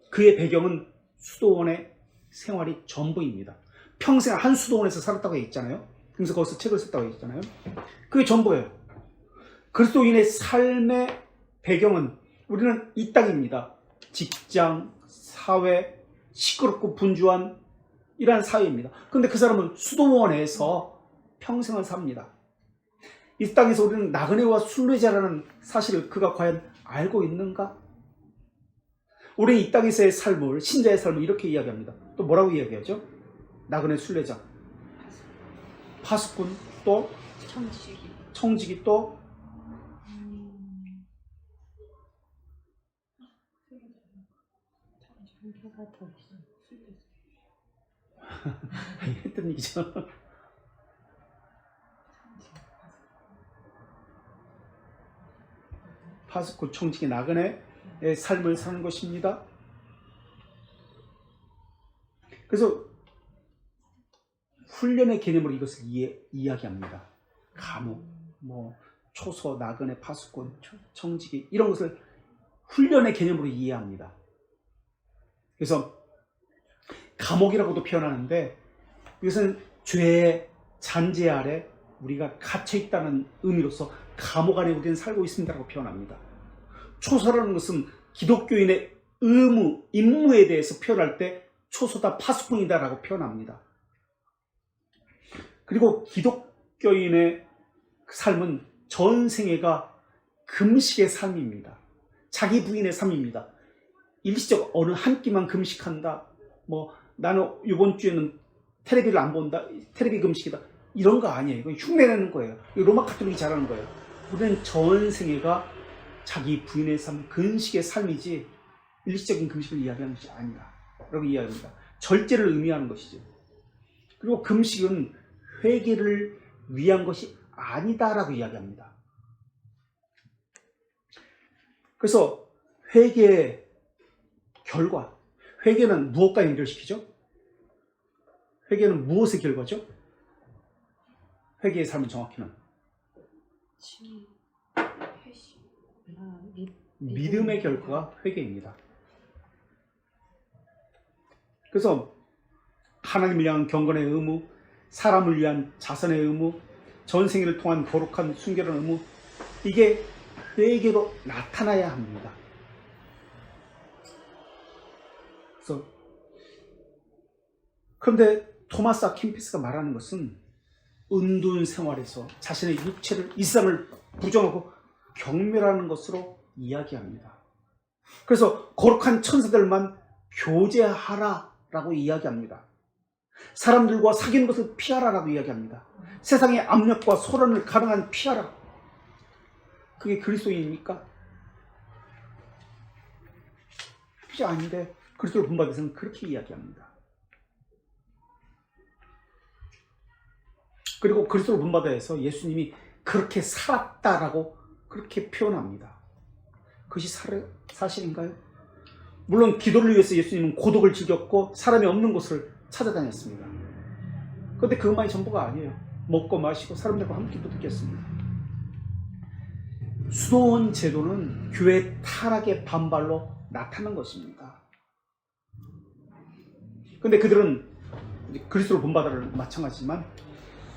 그의 배경은 수도원의 생활이 전부입니다. 평생 한 수도원에서 살았다고 했잖아요. 그래서 거기서 책을 썼다고 했잖아요. 그게 전부예요. 그리스도인의 삶의 배경은 우리는 이 땅입니다. 직장, 사회, 시끄럽고 분주한 이러한 사회입니다. 그런데 그 사람은 수도원에서 평생을 삽니다. 이 땅에서 우리는 나그네와 순례자라는 사실을 그가 과연 알고 있는가? 우리는 이 땅에서의 삶을, 신자의 삶을 이렇게 이야기합니다. 또 뭐라고 이야기하죠? 나그네, 순례자, 파수꾼, 또 청지기, 또 했던 얘기죠. 파수꾼, 청지기, 나그네의 삶을 사는 것입니다. 그래서 훈련의 개념으로 이것을 이야기합니다. 감옥, 초소, 나그네, 파수꾼, 청지기 이런 것을 훈련의 개념으로 이해합니다. 그래서 감옥이라고도 표현하는데 이것은 죄의 잔재 아래 우리가 갇혀 있다는 의미로서 감옥 안에 우리는 살고 있습니다라고 표현합니다. 초소라는 것은 기독교인의 의무, 임무에 대해서 표현할 때 초소다, 파수꾼이다라고 표현합니다. 그리고 기독교인의 삶은 전 생애가 금식의 삶입니다. 자기 부인의 삶입니다. 일시적 어느 한 끼만 금식한다. 나는 이번 주에는 텔레비를 안 본다. 텔레비 금식이다. 이런 거 아니에요. 이건 흉내내는 거예요. 로마 카톨릭이 잘하는 거예요. 우리는 전 생애가 자기 부인의 삶, 근식의 삶이지 일시적인 금식을 이야기하는 것이 아니다 라고 이야기합니다. 절제를 의미하는 것이죠. 그리고 금식은 회개를 위한 것이 아니다라고 이야기합니다. 그래서 회개의 결과, 회개는 무엇과 연결시키죠? 회개는 무엇의 결과죠? 회개의 삶은 정확히는 믿음의 결과가 회개입니다. 그래서 하나님을 향한 경건의 의무, 사람을 위한 자선의 의무, 전생애를 통한 거룩한 순결한 의무, 이게 회개로 나타나야 합니다. 그런데 토마스 아킨피스가 말하는 것은 은둔 생활에서 자신의 육체를, 이 세상을 부정하고 경멸하는 것으로 이야기합니다. 그래서 거룩한 천사들만 교제하라라고 이야기합니다. 사람들과 사귀는 것을 피하라라고 이야기합니다. 세상의 압력과 소란을 가능한 피하라. 그게 그리스도인입니까? 그게 아닌데 그리스도를 본받아서는 그렇게 이야기합니다. 그리고 그리스도를 본받아서 예수님이 그렇게 살았다라고 그렇게 표현합니다. 그것이 사실인가요? 물론 기도를 위해서 예수님은 고독을 즐겼고 사람이 없는 곳을 찾아다녔습니다. 그런데 그것만이 전부가 아니에요. 먹고 마시고 사람들과 함께 부딪혔습니다. 수도원 제도는 교회 타락의 반발로 나타난 것입니다. 그런데 그들은 그리스도를 본받아를 마찬가지지만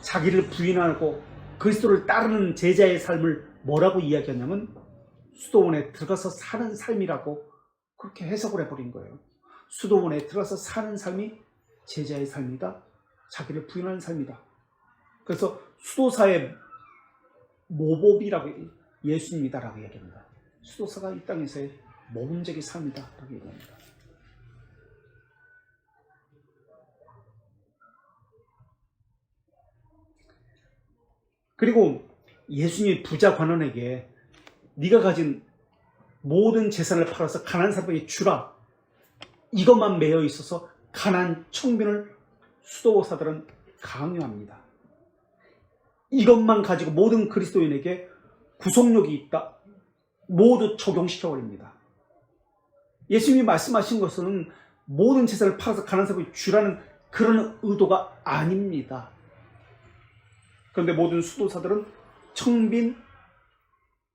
자기를 부인하고 그리스도를 따르는 제자의 삶을 뭐라고 이야기하냐면 수도원에 들어가서 사는 삶이라고 그렇게 해석을 해버린 거예요. 수도원에 들어가서 사는 삶이 제자의 삶이다. 자기를 부인하는 삶이다. 그래서 수도사의 모범이라고 예수님이다라고 이야기합니다. 수도사가 이 땅에서의 모범적인 삶이다라고 얘기합니다. 그리고 예수님이 부자 관원에게 네가 가진 모든 재산을 팔아서 가난한 사람에게 주라. 이것만 매여 있어서 가난한 청빈을 수도사들은 강요합니다. 이것만 가지고 모든 그리스도인에게 구속력이 있다. 모두 적용시켜버립니다. 예수님이 말씀하신 것은 모든 재산을 팔아서 가난한 사람에게 주라는 그런 의도가 아닙니다. 그런데 모든 수도사들은 청빈,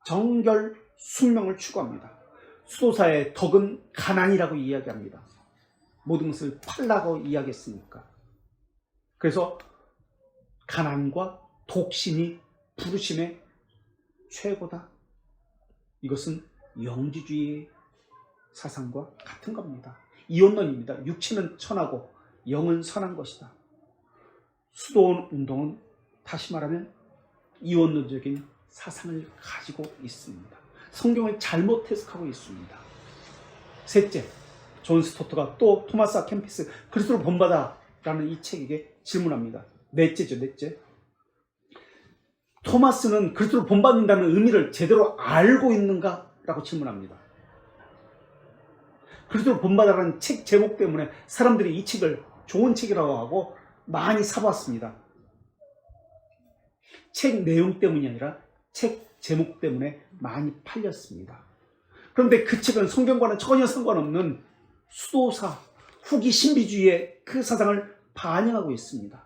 정결, 순명을 추구합니다. 수도사의 덕은 가난이라고 이야기합니다. 모든 것을 팔라고 이야기했습니까? 그래서 가난과 독신이 부르심의 최고다. 이것은 영지주의의 사상과 같은 겁니다. 이원론입니다. 육체는 천하고 영은 선한 것이다. 수도원 운동은 다시 말하면 이원론적인 사상을 가지고 있습니다. 성경을 잘못 해석하고 있습니다. 셋째, 존 스토트가 또 토마스 아 캠피스 그리스도를 본받아 라는 이 책에게 질문합니다. 넷째. 토마스는 그리스도를 본받는다는 의미를 제대로 알고 있는가? 라고 질문합니다. 그리스도를 본받아라는 책 제목 때문에 사람들이 이 책을 좋은 책이라고 하고 많이 사봤습니다. 책 내용 때문이 아니라 책 제목 때문에 많이 팔렸습니다. 그런데 그 책은 성경과는 전혀 상관없는 수도사, 후기 신비주의의 그 사상을 반영하고 있습니다.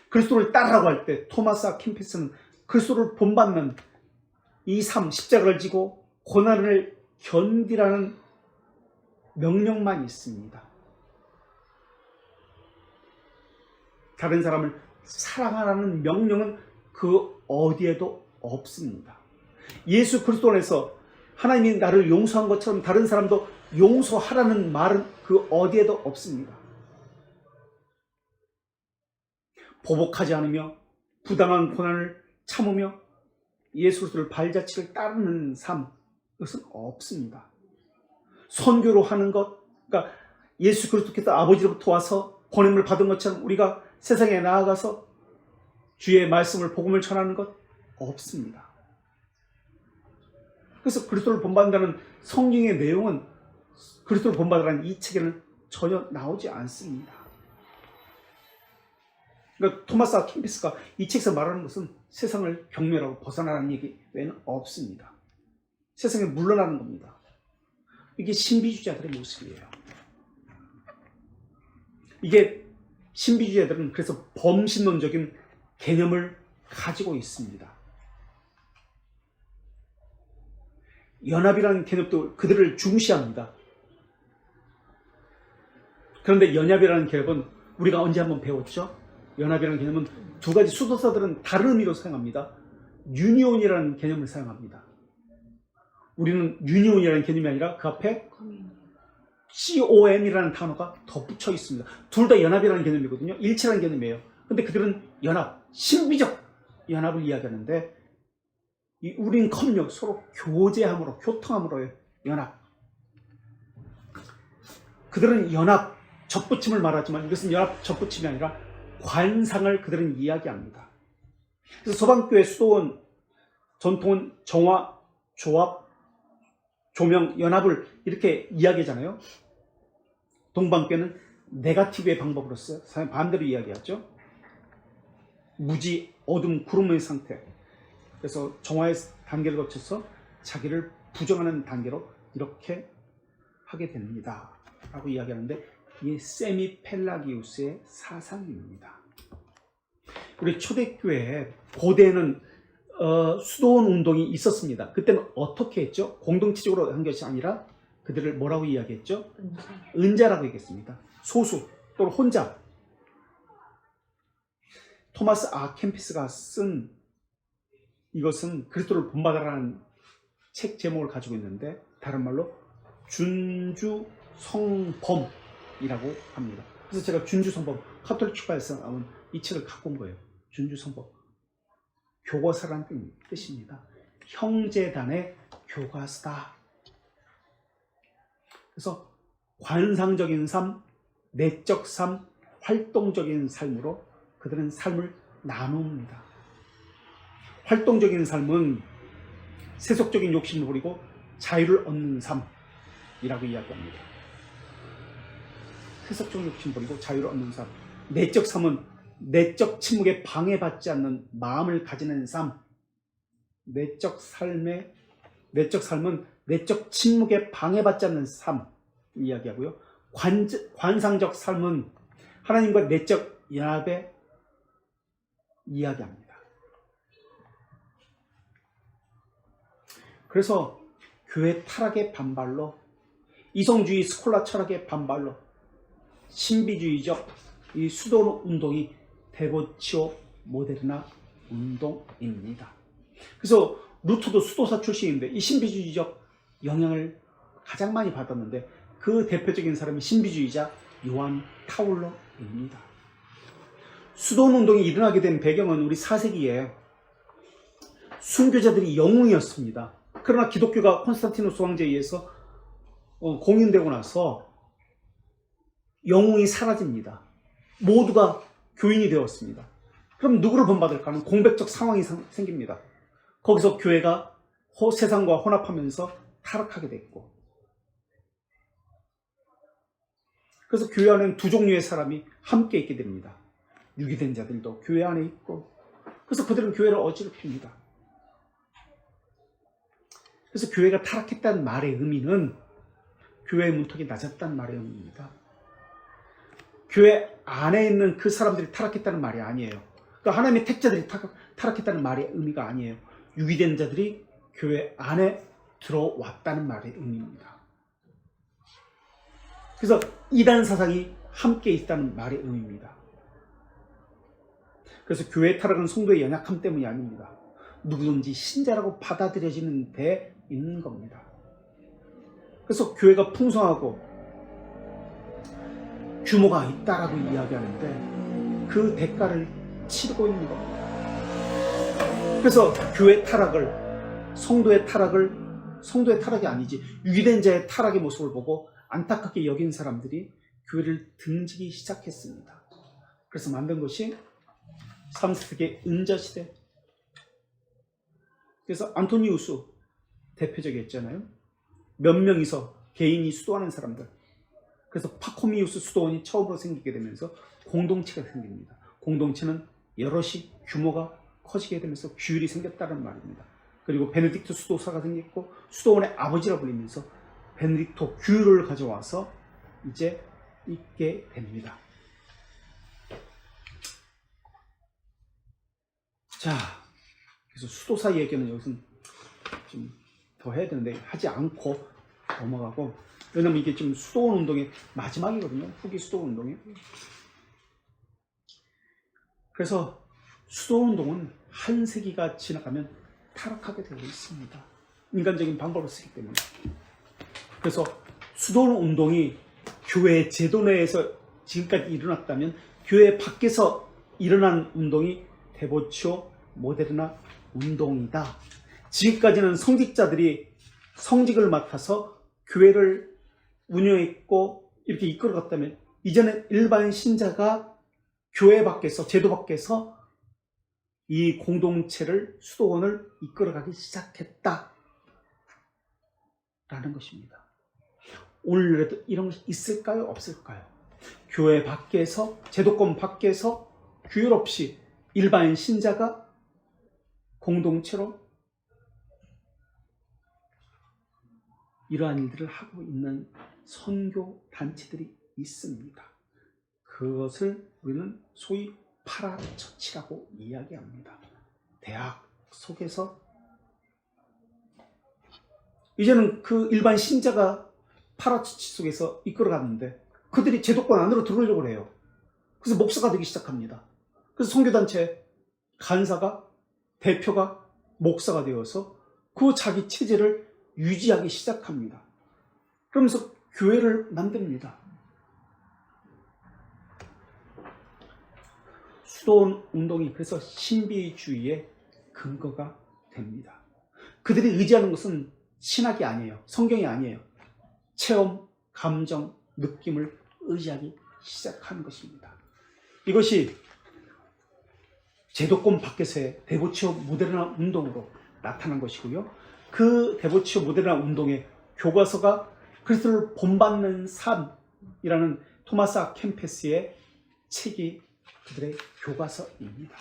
그리스도를 따르라고 할 때 토마스 아 캠피스는 그리스도를 본받는 이 삶, 십자가를 지고 고난을 견디라는 명령만 있습니다. 다른 사람을 사랑하라는 명령은 그 어디에도 없습니다. 예수 그리스도 안에서 하나님이 나를 용서한 것처럼 다른 사람도 용서하라는 말은 그 어디에도 없습니다. 보복하지 않으며 부당한 고난을 참으며 예수 그리스도를 발자취를 따르는 삶, 그것은 없습니다. 선교로 하는 것, 그러니까 예수 그리스도께서 아버지로부터 와서 권임을 받은 것처럼 우리가 세상에 나아가서 주의 말씀을 복음을 전하는 것 없습니다. 그래서 그리스도를 본받는다는 성경의 내용은 그리스도를 본받으라는 이 책에는 전혀 나오지 않습니다. 그러니까 토마스 아 캠피스가 이 책에서 말하는 것은 세상을 경멸하고 벗어나라는 얘기 외에는 없습니다. 세상에 물러나는 겁니다. 이게 신비주의자들의 모습이에요. 이게 신비주의자들은 그래서 범신론적인 개념을 가지고 있습니다. 연합이라는 개념도 그들을 중시합니다. 그런데 연합이라는 개념은 우리가 언제 한번 배웠죠? 연합이라는 개념은 두 가지 수도사들은 다른 의미로 사용합니다. 유니온이라는 개념을 사용합니다. 우리는 유니온이라는 개념이 아니라 그 앞에 COM이라는 단어가 덧붙여 있습니다. 둘 다 연합이라는 개념이거든요. 일치라는 개념이에요. 근데 그들은 연합, 신비적 연합을 이야기하는데 우린커녕 서로 교제함으로, 교통함으로의 연합. 그들은 연합, 접붙임을 말하지만 이것은 연합, 접붙임이 아니라 관상을 그들은 이야기합니다. 그래서 서방교회 수도원 전통은 정화, 조합, 조명, 연합을 이렇게 이야기하잖아요. 동방교회는 네거티브의 방법으로서 반대로 이야기하죠. 무지, 어둠, 구름의 상태. 그래서 정화의 단계를 거쳐서 자기를 부정하는 단계로 이렇게 하게 됩니다. 라고 이야기하는데 이게 세미펠라기우스의 사상입니다. 우리 초대교회에 고대에는 수도원 운동이 있었습니다. 그때는 어떻게 했죠? 공동체적으로 한 것이 아니라 그들을 뭐라고 이야기했죠? 은자라고 얘기했습니다. 소수 또는 혼자. 토마스 아 캠피스가 쓴 이것은 그리스도를 본받아라는 책 제목을 가지고 있는데 다른 말로 준주성범이라고 합니다. 그래서 제가 준주성범 카톨릭 출판에서 나온 이 책을 갖고 온 거예요. 준주성범. 교과서라는 뜻입니다. 형제단의 교과서다. 그래서 관상적인 삶, 내적 삶, 활동적인 삶으로 그들은 삶을 나눕니다. 활동적인 삶은 세속적인 욕심을 버리고 자유를 얻는 삶이라고 이야기합니다. 세속적인 욕심을 버리고 자유를 얻는 삶. 내적 삶은 내적 침묵에 방해받지 않는 마음을 가지는 삶. 내적 삶은 내적 침묵에 방해받지 않는 삶 이야기하고요. 관상적 삶은 하나님과 내적 연합에 이야기합니다. 그래서 교회 타락의 반발로, 이성주의 스콜라 철학의 반발로 신비주의적 이 수도 운동이 데보치오 모데르나 운동입니다. 그래서 루터도 수도사 출신인데 이 신비주의적 영향을 가장 많이 받았는데 그 대표적인 사람이 신비주의자 요한 타울러입니다. 수도원 운동이 일어나게 된 배경은 우리 4세기에 순교자들이 영웅이었습니다. 그러나 기독교가 콘스탄티누스 황제에 의해서 공인되고 나서 영웅이 사라집니다. 모두가 교인이 되었습니다. 그럼 누구를 본받을까 하는 공백적 상황이 생깁니다. 거기서 교회가 세상과 혼합하면서 타락하게 됐고, 그래서 교회 안에는 두 종류의 사람이 함께 있게 됩니다. 유기된 자들도 교회 안에 있고, 그래서 그들은 교회를 어지럽힙니다. 그래서 교회가 타락했다는 말의 의미는 교회의 문턱이 낮았다는 말의 의미입니다. 교회 안에 있는 그 사람들이 타락했다는 말이 아니에요. 그러니까 하나님의 택자들이 타락했다는 말의 의미가 아니에요. 유기된 자들이 교회 안에 들어왔다는 말의 의미입니다. 그래서 이단 사상이 함께 있다는 말의 의미입니다. 그래서 교회 타락은 성도의 연약함 때문이 아닙니다. 누구든지 신자라고 받아들여지는 데 있는 겁니다. 그래서 교회가 풍성하고 규모가 있다라고 이야기하는데 그 대가를 치르고 있는 겁니다. 그래서 교회 타락을, 성도의 타락이 아니지 유기된 자의 타락의 모습을 보고 안타깝게 여긴 사람들이 교회를 등지기 시작했습니다. 그래서 만든 것이 3세기 은자시대. 그래서 안토니우스 대표적이었잖아요. 몇 명이서 개인이 수도하는 사람들. 그래서 파코미우스 수도원이 처음으로 생기게 되면서 공동체가 생깁니다. 공동체는 여럿이 규모가 커지게 되면서 규율이 생겼다는 말입니다. 그리고 베네딕토 수도사가 생겼고 수도원의 아버지라 불리면서 베네딕토 규율을 가져와서 이제 있게 됩니다. 자, 그래서 수도사 얘기는 여기서 좀 더 해야 되는데 하지 않고 넘어가고, 왜냐면 이게 지금 수도원 운동의 마지막이거든요. 후기 수도원 운동이. 그래서 수도원 운동은 한 세기가 지나가면 타락하게 되어 있습니다. 인간적인 방법을 쓰기 때문에. 그래서 수도원 운동이 교회 제도 내에서 지금까지 일어났다면 교회 밖에서 일어난 운동이 데보치오 모데르나 운동이다. 지금까지는 성직자들이 성직을 맡아서 교회를 운영했고 이렇게 이끌어갔다면 이제는 일반 신자가 교회 밖에서, 제도 밖에서 이 공동체를, 수도원을 이끌어가기 시작했다 라는 것입니다. 오늘날에도 이런 것이 있을까요? 없을까요? 교회 밖에서, 제도권 밖에서 규율 없이 일반 신자가 공동체로 이러한 일들을 하고 있는 선교 단체들이 있습니다. 그것을 우리는 소위 파라처치라고 이야기합니다. 대학 속에서 이제는 그 일반 신자가 파라처치 속에서 이끌어갔는데 그들이 제도권 안으로 들어오려고 해요. 그래서 목사가 되기 시작합니다. 그래서 선교단체 간사가, 대표가 목사가 되어서 그 자기 체제를 유지하기 시작합니다. 그러면서 교회를 만듭니다. 수도원 운동이 그래서 신비주의의 근거가 됩니다. 그들이 의지하는 것은 신학이 아니에요. 성경이 아니에요. 체험, 감정, 느낌을 의지하기 시작하는 것입니다. 이것이 제도권 밖에서의 데보치오 모데르나 운동으로 나타난 것이고요. 그 데보치오 모데르나 운동의 교과서가 그리스도를 본받는 삶이라는 토마스 아 캠페스의 책이 그들의 교과서입니다.